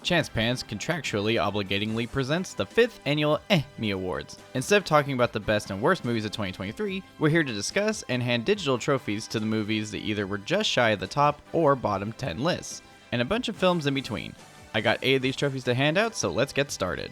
ChancePants contractually obligatingly presents the 5th annual Eh-mmy Awards. Instead of talking about the best and worst movies of 2023, we're here to discuss and hand digital trophies to the movies that either were just shy of the top or bottom 10 lists, and a bunch of films in between. I got 8 of these trophies to hand out, so let's get started.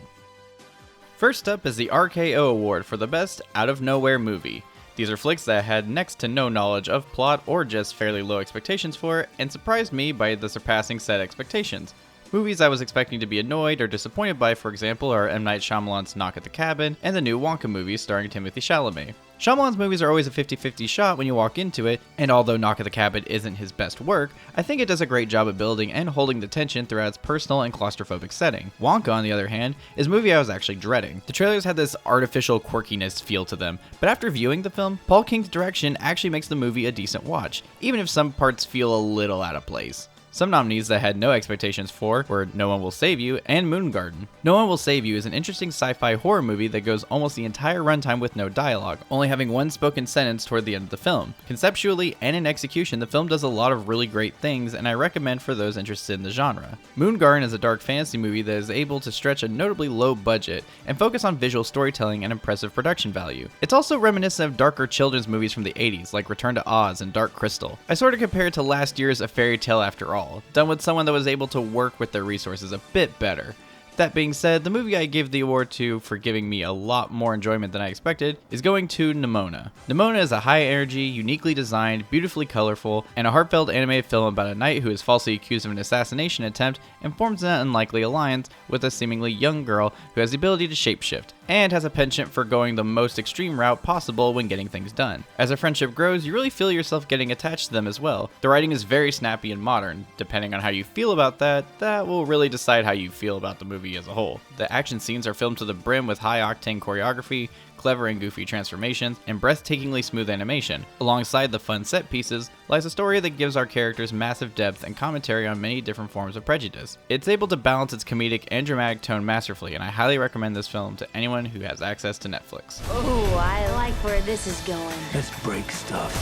First up is the RKO Award for the Best Out-of-Nowhere Movie. These are flicks that I had next to no knowledge of plot or just fairly low expectations for, and surprised me by the surpassing set expectations. Movies I was expecting to be annoyed or disappointed by, for example, are M. Night Shyamalan's Knock at the Cabin and the new Wonka movie starring Timothée Chalamet. Shyamalan's movies are always a 50-50 shot when you walk into it, and although Knock at the Cabin isn't his best work, I think it does a great job of building and holding the tension throughout its personal and claustrophobic setting. Wonka, on the other hand, is a movie I was actually dreading. The trailers had this artificial quirkiness feel to them, but after viewing the film, Paul King's direction actually makes the movie a decent watch, even if some parts feel a little out of place. Some nominees that I had no expectations for were No One Will Save You and Moon Garden. No One Will Save You is an interesting sci-fi horror movie that goes almost the entire runtime with no dialogue, only having one spoken sentence toward the end of the film. Conceptually and in execution, the film does a lot of really great things, and I recommend for those interested in the genre. Moon Garden is a dark fantasy movie that is able to stretch a notably low budget and focus on visual storytelling and impressive production value. It's also reminiscent of darker children's movies from the 80s, like Return to Oz and Dark Crystal. I sort of compare it to last year's A Fairy Tale After All, done with someone that was able to work with their resources a bit better. That being said, the movie I give the award to for giving me a lot more enjoyment than I expected is going to Nimona. Nimona is a high-energy, uniquely designed, beautifully colorful, and a heartfelt animated film about a knight who is falsely accused of an assassination attempt and forms an unlikely alliance with a seemingly young girl who has the ability to shapeshift, and has a penchant for going the most extreme route possible when getting things done. As their friendship grows, you really feel yourself getting attached to them as well. The writing is very snappy and modern. Depending on how you feel about that will really decide how you feel about the movie as a whole. The action scenes are filmed to the brim with high-octane choreography, clever and goofy transformations, and breathtakingly smooth animation. Alongside the fun set pieces lies a story that gives our characters massive depth and commentary on many different forms of prejudice. It's able to balance its comedic and dramatic tone masterfully, and I highly recommend this film to anyone who has access to Netflix. Oh, I like where this is going. Let's break stuff.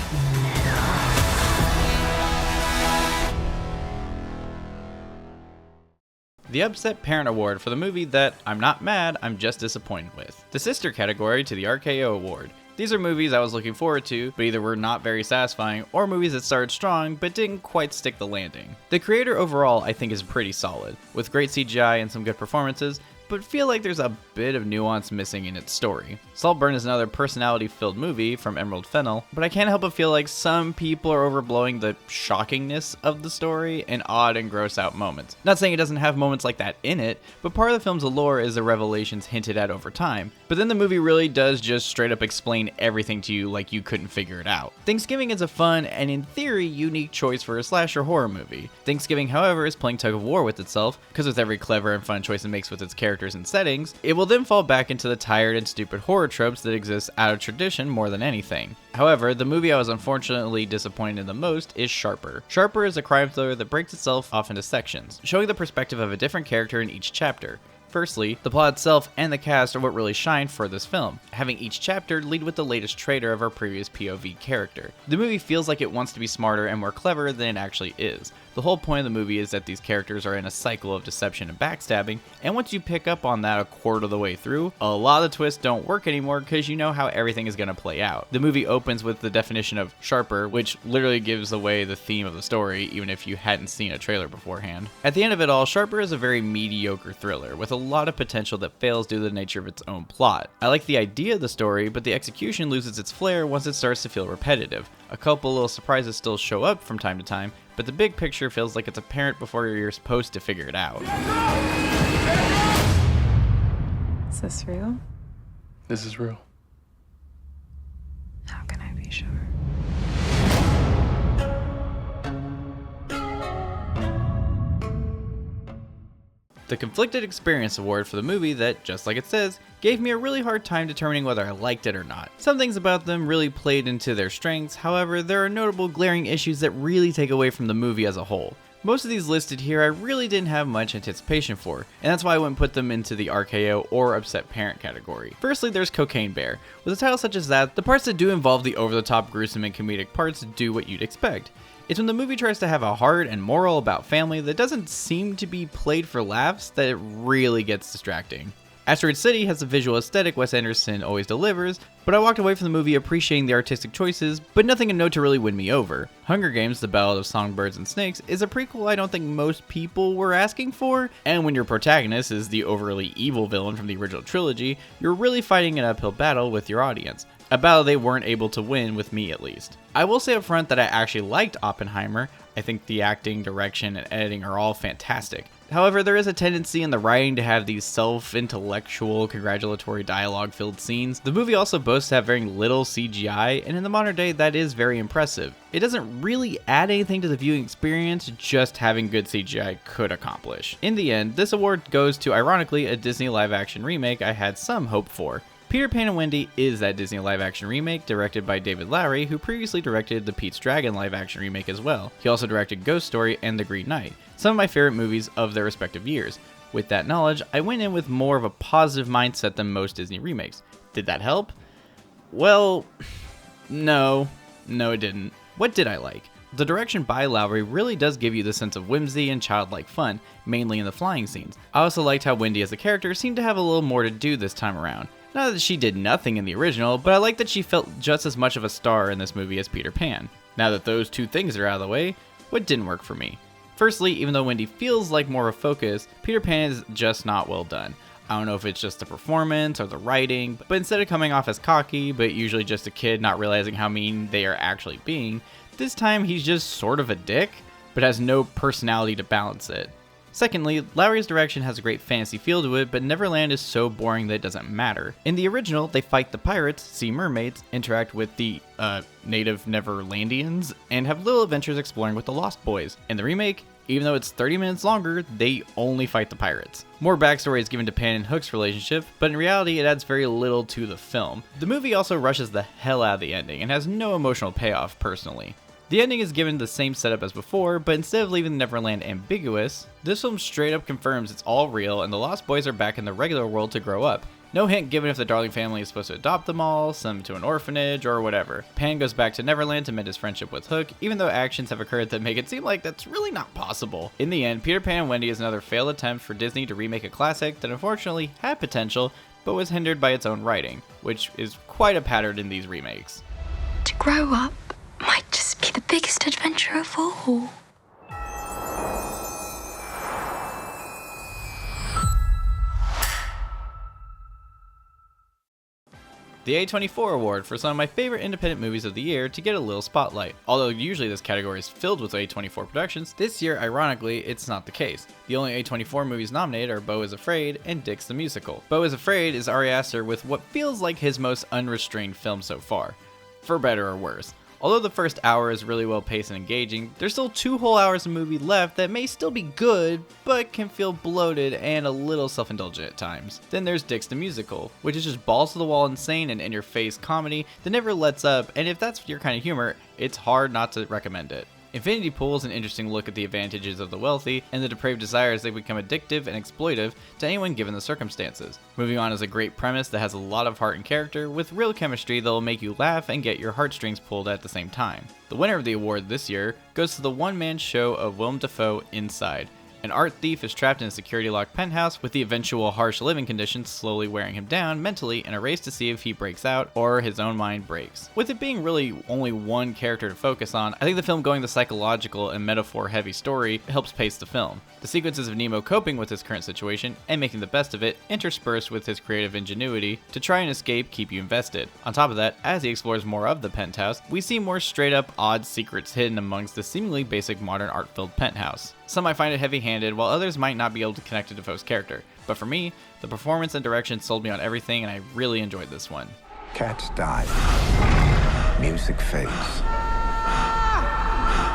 The Upset Parent Award for the movie that I'm not mad, I'm just disappointed with. The sister category to the RKO Award. These are movies I was looking forward to, but either were not very satisfying, or movies that started strong, but didn't quite stick the landing. The creator overall, I think, is pretty solid, with great CGI and some good performances, but feel like there's a bit of nuance missing in its story. Saltburn is another personality-filled movie from Emerald Fennell, but I can't help but feel like some people are overblowing the shockingness of the story in odd and gross-out moments. Not saying it doesn't have moments like that in it, but part of the film's allure is the revelations hinted at over time. But then the movie really does just straight up explain everything to you like you couldn't figure it out. Thanksgiving is a fun and, in theory, unique choice for a slasher horror movie. Thanksgiving, however, is playing tug of war with itself, because with every clever and fun choice it makes with its characters and settings, it will then fall back into the tired and stupid horror tropes that exist out of tradition more than anything. However, the movie I was unfortunately disappointed in the most is Sharper. Sharper is a crime thriller that breaks itself off into sections, showing the perspective of a different character in each chapter. Firstly, the plot itself and the cast are what really shine for this film, having each chapter lead with the latest traitor of our previous POV character. The movie feels like it wants to be smarter and more clever than it actually is. The whole point of the movie is that these characters are in a cycle of deception and backstabbing, and once you pick up on that a quarter of the way through, a lot of the twists don't work anymore because you know how everything is going to play out. The movie opens with the definition of sharper, which literally gives away the theme of the story, even if you hadn't seen a trailer beforehand. At the end of it all, Sharper is a very mediocre thriller, with a lot of potential that fails due to the nature of its own plot. I like the idea of the story, but the execution loses its flair once it starts to feel repetitive. A couple little surprises still show up from time to time, but the big picture feels like it's apparent before you're supposed to figure it out. Is this real? This is real. How can I be sure? The Conflicted Experience Award for the movie that, just like it says, gave me a really hard time determining whether I liked it or not. Some things about them really played into their strengths, however, there are notable glaring issues that really take away from the movie as a whole. Most of these listed here I really didn't have much anticipation for, and that's why I wouldn't put them into the RKO or Upset Parent category. Firstly, there's Cocaine Bear. With a title such as that, the parts that do involve the over-the-top gruesome and comedic parts do what you'd expect. It's when the movie tries to have a heart and moral about family that doesn't seem to be played for laughs that it really gets distracting. Asteroid City has the visual aesthetic Wes Anderson always delivers, but I walked away from the movie appreciating the artistic choices, but nothing a note to really win me over. Hunger Games: The Ballad of Songbirds and Snakes is a prequel I don't think most people were asking for, and when your protagonist is the overly evil villain from the original trilogy, you're really fighting an uphill battle with your audience. A battle they weren't able to win, with me at least. I will say up front that I actually liked Oppenheimer. I think the acting, direction, and editing are all fantastic. However, there is a tendency in the writing to have these self-intellectual, congratulatory dialogue-filled scenes. The movie also boasts to have very little CGI, and in the modern day, that is very impressive. It doesn't really add anything to the viewing experience, just having good CGI could accomplish. In the end, this award goes to, ironically, a Disney live-action remake I had some hope for. Peter Pan and Wendy is that Disney live-action remake directed by David Lowery, who previously directed the Pete's Dragon live-action remake as well. He also directed Ghost Story and The Green Knight, some of my favorite movies of their respective years. With that knowledge, I went in with more of a positive mindset than most Disney remakes. Did that help? Well, no it didn't. What did I like? The direction by Lowery really does give you the sense of whimsy and childlike fun, mainly in the flying scenes. I also liked how Wendy as a character seemed to have a little more to do this time around. Not that she did nothing in the original, but I like that she felt just as much of a star in this movie as Peter Pan. Now that those two things are out of the way, what didn't work for me? Firstly, even though Wendy feels like more of a focus, Peter Pan is just not well done. I don't know if it's just the performance or the writing, but instead of coming off as cocky, but usually just a kid not realizing how mean they are actually being, this time he's just sort of a dick, but has no personality to balance it. Secondly, Lowery's direction has a great fantasy feel to it, but Neverland is so boring that it doesn't matter. In the original, they fight the pirates, see mermaids, interact with the native Neverlandians, and have little adventures exploring with the Lost Boys. In the remake, even though it's 30 minutes longer, they only fight the pirates. More backstory is given to Pan and Hook's relationship, but in reality it adds very little to the film. The movie also rushes the hell out of the ending and has no emotional payoff personally. The ending is given the same setup as before, but instead of leaving Neverland ambiguous, this film straight up confirms it's all real and the Lost Boys are back in the regular world to grow up. No hint given if the Darling family is supposed to adopt them all, send them to an orphanage, or whatever. Pan goes back to Neverland to mend his friendship with Hook, even though actions have occurred that make it seem like that's really not possible. In the end, Peter Pan and Wendy is another failed attempt for Disney to remake a classic that unfortunately had potential, but was hindered by its own writing, which is quite a pattern in these remakes. To grow up might just be the biggest adventure of all. The A24 award for some of my favorite independent movies of the year to get a little spotlight. Although usually this category is filled with A24 productions, this year, ironically, it's not the case. The only A24 movies nominated are Beau is Afraid and Dix the Musical. Beau is Afraid is Ari Aster with what feels like his most unrestrained film so far, for better or worse. Although the first hour is really well paced and engaging, there's still 2 whole hours of movie left that may still be good, but can feel bloated and a little self-indulgent at times. Then there's Dix the Musical, which is just balls to the wall insane and in-your-face comedy that never lets up, and if that's your kind of humor, it's hard not to recommend it. Infinity Pool is an interesting look at the advantages of the wealthy and the depraved desires that become addictive and exploitive to anyone given the circumstances. Moving On is a great premise that has a lot of heart and character, with real chemistry that will make you laugh and get your heartstrings pulled at the same time. The winner of the award this year goes to the one-man show of Willem Dafoe, Inside. An art thief is trapped in a security-locked penthouse with the eventual harsh living conditions slowly wearing him down mentally in a race to see if he breaks out or his own mind breaks. With it being really only one character to focus on, I think the film going the psychological and metaphor-heavy story helps pace the film. The sequences of Nemo coping with his current situation and making the best of it, interspersed with his creative ingenuity to try and escape, keep you invested. On top of that, as he explores more of the penthouse, we see more straight-up odd secrets hidden amongst the seemingly basic modern art-filled penthouse. Some might find it heavy-handed, while others might not be able to connect to Dafoe's character. But for me, the performance and direction sold me on everything, and I really enjoyed this one. Cats die. Music fades.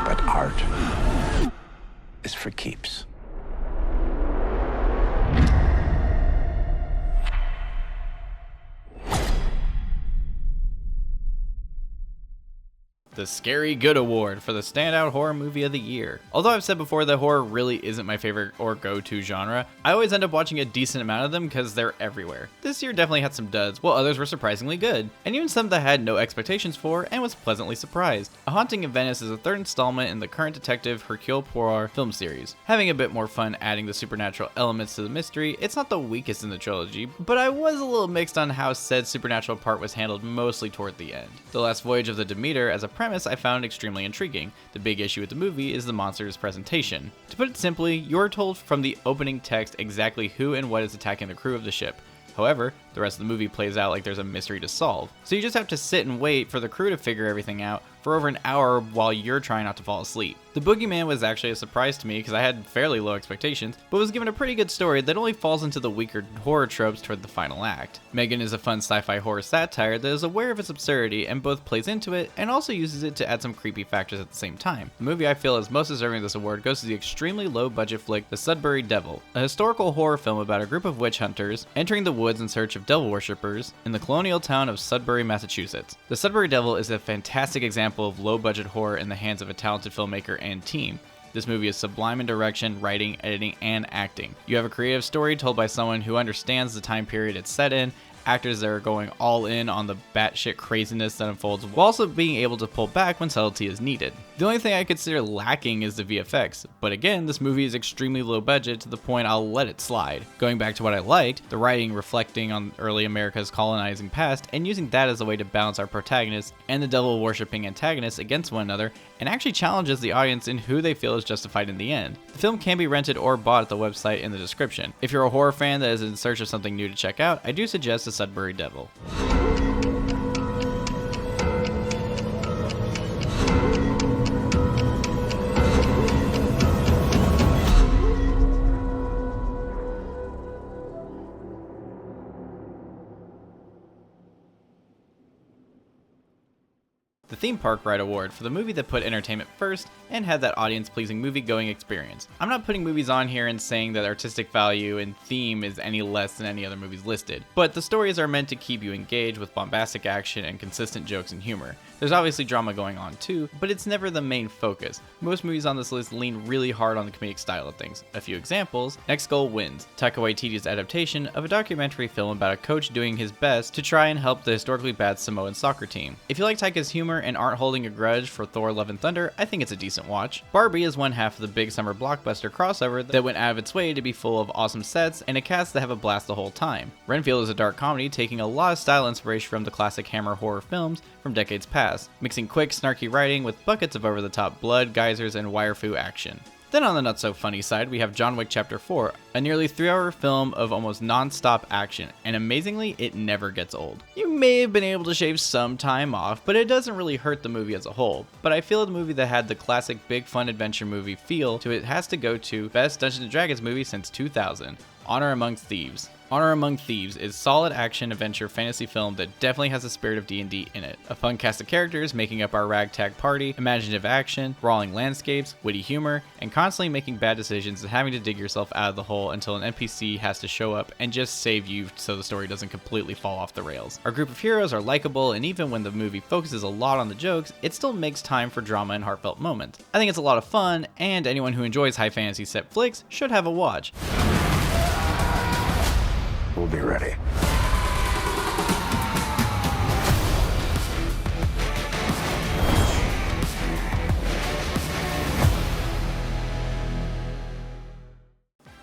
But art is for keeps. the Scary Good Award for the Standout Horror Movie of the Year. Although I've said before that horror really isn't my favorite or go-to genre, I always end up watching a decent amount of them because they're everywhere. This year definitely had some duds, while others were surprisingly good, and even some that I had no expectations for and was pleasantly surprised. A Haunting in Venice is the third installment in the current Detective Hercule Poirot film series. Having a bit more fun adding the supernatural elements to the mystery, it's not the weakest in the trilogy, but I was a little mixed on how said supernatural part was handled mostly toward the end. The Last Voyage of the Demeter as a premise I found extremely intriguing. The big issue with the movie is the monster's presentation. To put it simply, you're told from the opening text exactly who and what is attacking the crew of the ship. However, the rest of the movie plays out like there's a mystery to solve. So you just have to sit and wait for the crew to figure everything out for over an hour while you're trying not to fall asleep. The Boogeyman was actually a surprise to me because I had fairly low expectations, but was given a pretty good story that only falls into the weaker horror tropes toward the final act. Megan is a fun sci-fi horror satire that is aware of its absurdity and both plays into it and also uses it to add some creepy factors at the same time. The movie I feel is most deserving of this award goes to the extremely low budget flick The Sudbury Devil, a historical horror film about a group of witch hunters entering the woods in search of devil worshippers in the colonial town of Sudbury, Massachusetts. The Sudbury Devil is a fantastic example of low budget horror in the hands of a talented filmmaker and team. This movie is sublime in direction, writing, editing, and acting. You have a creative story told by someone who understands the time period it's set in, actors that are going all in on the batshit craziness that unfolds, while also being able to pull back when subtlety is needed. The only thing I consider lacking is the VFX, but again, this movie is extremely low budget to the point I'll let it slide. Going back to what I liked, the writing reflecting on early America's colonizing past and using that as a way to balance our protagonists and the devil-worshipping antagonists against one another, and actually challenges the audience in who they feel is justified in the end. The film can be rented or bought at the website in the description. If you're a horror fan that is in search of something new to check out, I do suggest The Sudbury Devil. The Theme Park Ride Award for the movie that put entertainment first and had that audience-pleasing movie-going experience. I'm not putting movies on here and saying that artistic value and theme is any less than any other movies listed, but the stories are meant to keep you engaged with bombastic action and consistent jokes and humor. There's obviously drama going on too, but it's never the main focus. Most movies on this list lean really hard on the comedic style of things. A few examples: Next Goal Wins, Taika Waititi's adaptation of a documentary film about a coach doing his best to try and help the historically bad Samoan soccer team. If you like Taika's humor and aren't holding a grudge for Thor: Love and Thunder, I think it's a decent watch. Barbie is one half of the big summer blockbuster crossover that went out of its way to be full of awesome sets and a cast that have a blast the whole time. Renfield is a dark comedy taking a lot of style inspiration from the classic Hammer horror films from decades past, mixing quick, snarky writing with buckets of over-the-top blood, geysers, and wire-fu action. Then on the not-so-funny side, we have John Wick Chapter 4, a nearly 3-hour film of almost non-stop action, and amazingly, it never gets old. You may have been able to shave some time off, but it doesn't really hurt the movie as a whole. But I feel the movie that had the classic big fun adventure movie feel to it has to go to Best Dungeons & Dragons movie since 2000, Honor Among Thieves. Honor Among Thieves is solid action adventure fantasy film that definitely has the spirit of D&D in it. A fun cast of characters making up our ragtag party, imaginative action, brawling landscapes, witty humor, and constantly making bad decisions and having to dig yourself out of the hole until an NPC has to show up and just save you so the story doesn't completely fall off the rails. Our group of heroes are likable, and even when the movie focuses a lot on the jokes, it still makes time for drama and heartfelt moments. I think it's a lot of fun, and anyone who enjoys high fantasy set flicks should have a watch. We'll be ready.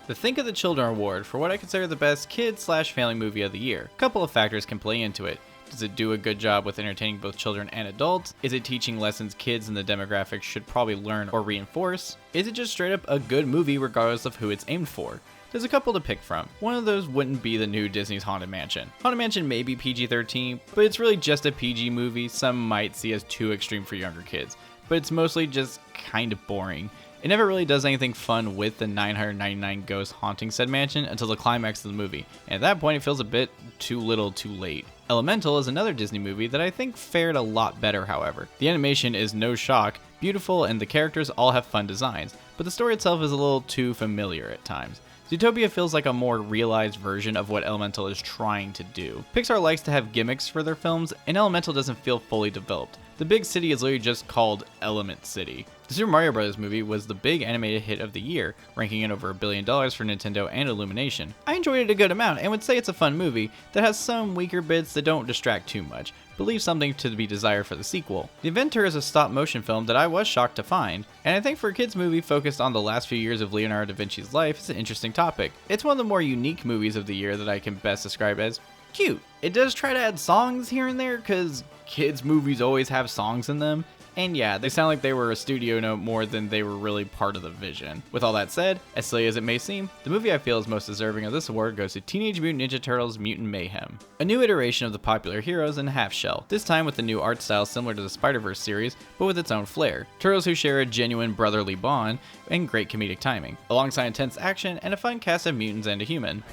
The Think of the Children Award for what I consider the best kid/family movie of the year. A couple of factors can play into it. Does it do a good job with entertaining both children and adults? Is it teaching lessons kids in the demographic should probably learn or reinforce? Is it just straight up a good movie regardless of who it's aimed for? There's a couple to pick from. One of those wouldn't be the new Disney's Haunted Mansion. Haunted Mansion may be PG-13, but it's really just a PG movie some might see as too extreme for younger kids, but it's mostly just kind of boring. It never really does anything fun with the 999 ghosts haunting said mansion until the climax of the movie, and at that point it feels a bit too little too late. Elemental is another Disney movie that I think fared a lot better, however. The animation is no shock, beautiful, and the characters all have fun designs, but the story itself is a little too familiar at times. Zootopia feels like a more realized version of what Elemental is trying to do. Pixar likes to have gimmicks for their films, and Elemental doesn't feel fully developed. The big city is literally just called Element City. The Super Mario Bros. Movie was the big animated hit of the year, ranking in over $1 billion for Nintendo and Illumination. I enjoyed it a good amount and would say it's a fun movie that has some weaker bits that don't distract too much, but leave something to be desired for the sequel. The Inventor is a stop-motion film that I was shocked to find, and I think for a kids movie focused on the last few years of Leonardo da Vinci's life, it's an interesting topic. It's one of the more unique movies of the year that I can best describe as cute. It does try to add songs here and there, because kids movies always have songs in them, and yeah, they sound like they were a studio note more than they were really part of the vision. With all that said, as silly as it may seem, the movie I feel is most deserving of this award goes to Teenage Mutant Ninja Turtles Mutant Mayhem. A new iteration of the popular heroes in half shell, this time with a new art style similar to the Spider-Verse series, but with its own flair. Turtles who share a genuine brotherly bond and great comedic timing, alongside intense action and a fun cast of mutants and a human.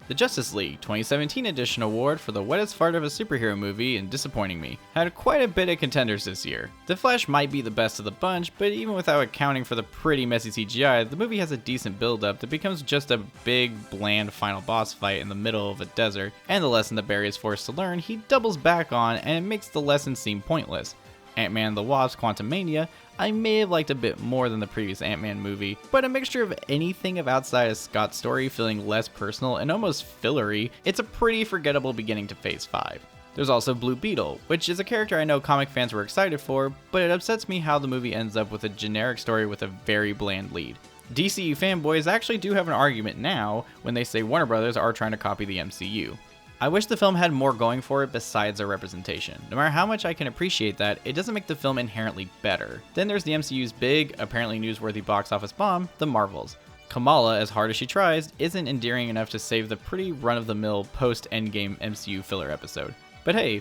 The Justice League 2017 edition award for the wettest fart of a superhero movie and disappointing me had quite a bit of contenders this year. The Flash might be the best of the bunch, but even without accounting for the pretty messy CGI, the movie has a decent build-up that becomes just a big, bland final boss fight in the middle of a desert, and the lesson that Barry is forced to learn he doubles back on, and it makes the lesson seem pointless. Ant-Man and the Wasp: Quantumania I may have liked a bit more than the previous Ant-Man movie, but a mixture of anything of outside of Scott's story feeling less personal and almost fillery, it's a pretty forgettable beginning to Phase 5. There's also Blue Beetle, which is a character I know comic fans were excited for, but it upsets me how the movie ends up with a generic story with a very bland lead. DCU fanboys actually do have an argument now when they say Warner Brothers are trying to copy the MCU. I wish the film had more going for it besides their representation. No matter how much I can appreciate that, it doesn't make the film inherently better. Then there's the MCU's big, apparently newsworthy box office bomb, The Marvels. Kamala, as hard as she tries, isn't endearing enough to save the pretty run-of-the-mill post-Endgame MCU filler episode. But hey,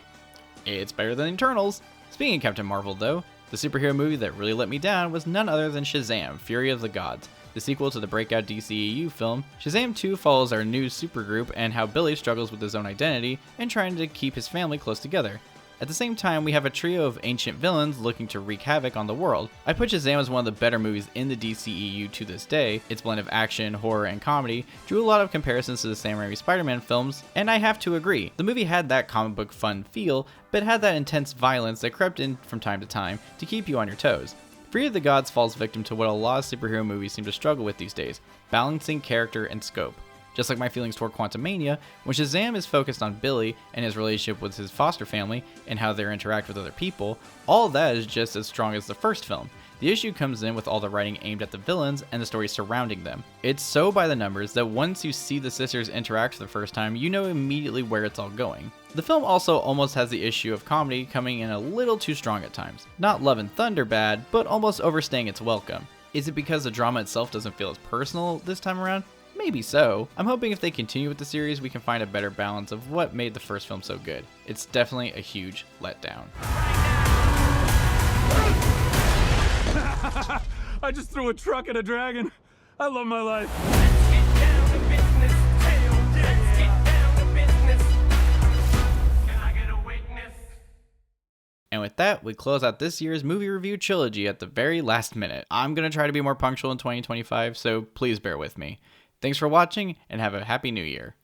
it's better than Eternals. Speaking of Captain Marvel though, the superhero movie that really let me down was none other than Shazam! Fury of the Gods. The sequel to the breakout DCEU film, Shazam 2 follows our new supergroup and how Billy struggles with his own identity and trying to keep his family close together. At the same time, we have a trio of ancient villains looking to wreak havoc on the world. I put Shazam as one of the better movies in the DCEU to this day. Its blend of action, horror, and comedy drew a lot of comparisons to the Sam Raimi Spider-Man films, and I have to agree. The movie had that comic book fun feel, but had that intense violence that crept in from time to time to keep you on your toes. Fury of the Gods falls victim to what a lot of superhero movies seem to struggle with these days, balancing character and scope. Just like my feelings toward Quantumania, when Shazam is focused on Billy and his relationship with his foster family and how they interact with other people, all of that is just as strong as the first film. The issue comes in with all the writing aimed at the villains and the story surrounding them. It's so by the numbers that once you see the sisters interact for the first time, you know immediately where it's all going. The film also almost has the issue of comedy coming in a little too strong at times. Not Love and Thunder bad, but almost overstaying its welcome. Is it because the drama itself doesn't feel as personal this time around? Maybe so. I'm hoping if they continue with the series, we can find a better balance of what made the first film so good. It's definitely a huge letdown. I just threw a truck at a dragon. I love my life. And with that, we close out this year's movie review trilogy at the very last minute. I'm going to try to be more punctual in 2025, so please bear with me. Thanks for watching, and have a happy new year.